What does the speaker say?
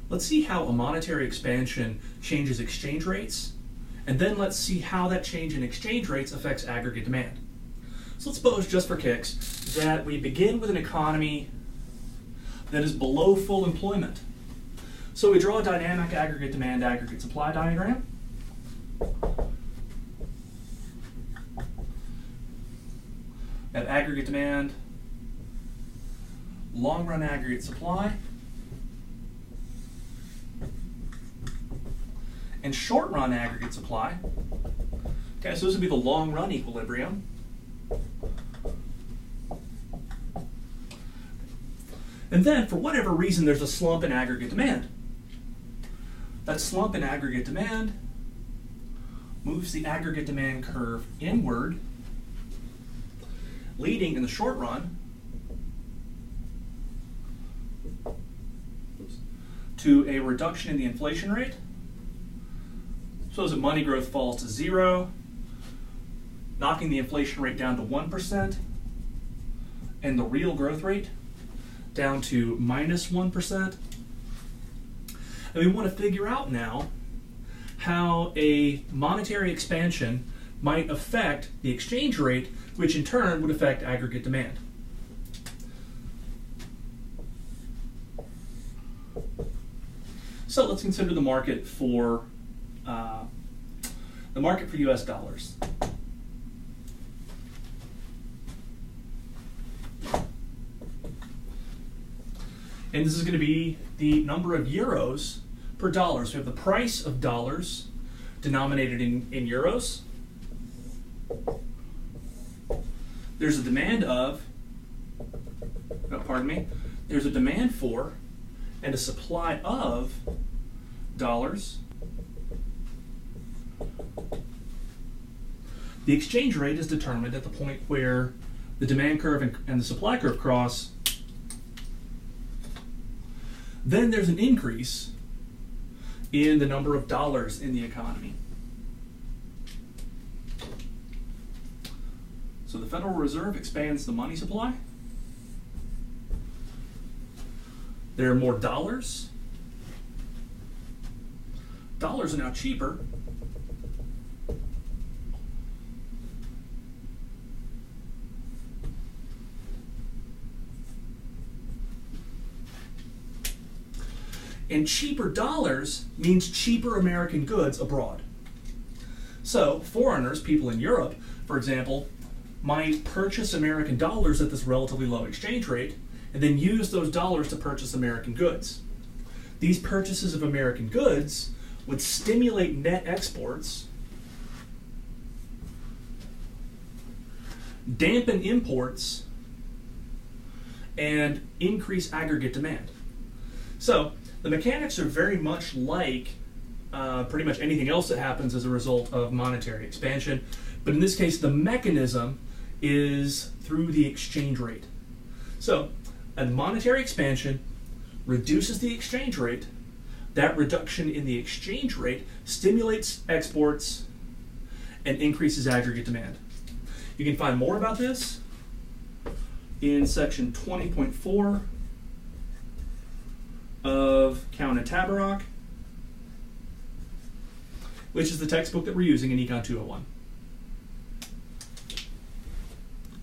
let's see how a monetary expansion changes exchange rates, and then let's see how that change in exchange rates affects aggregate demand. So let's suppose, just for kicks, that we begin with an economy that is below full employment. So we draw a dynamic aggregate demand, aggregate supply diagram. At aggregate demand, long run aggregate supply, and short run aggregate supply. Okay, so this would be the long run equilibrium. And then, for whatever reason, there's a slump in aggregate demand. That slump in aggregate demand moves the aggregate demand curve inward, leading in the short run to a reduction in the inflation rate. Suppose that money growth falls to 0, knocking the inflation rate down to 1%, and the real growth rate down to -1%. And we want to figure out now how a monetary expansion might affect the exchange rate, which in turn would affect aggregate demand. So let's consider the market for US dollars. And this is going to be the number of euros per dollar. So we have the price of dollars denominated in euros. There's a demand of, there's a demand for and a supply of dollars. The exchange rate is determined at the point where the demand curve and the supply curve cross. Then there's an increase in the number of dollars in the economy. So the Federal Reserve expands the money supply. There are more dollars. Dollars are now cheaper. And cheaper dollars means cheaper American goods abroad. So foreigners, people in Europe, for example, might purchase American dollars at this relatively low exchange rate and then use those dollars to purchase American goods. These purchases of American goods would stimulate net exports, dampen imports, and increase aggregate demand. So the mechanics are very much like pretty much anything else that happens as a result of monetary expansion, but in this case the mechanism is through the exchange rate. So a monetary expansion reduces the exchange rate. That reduction in the exchange rate stimulates exports and increases aggregate demand. You can find more about this in section 20.4 of Cowan and Tabarrok, which is the textbook that we're using in Econ 201.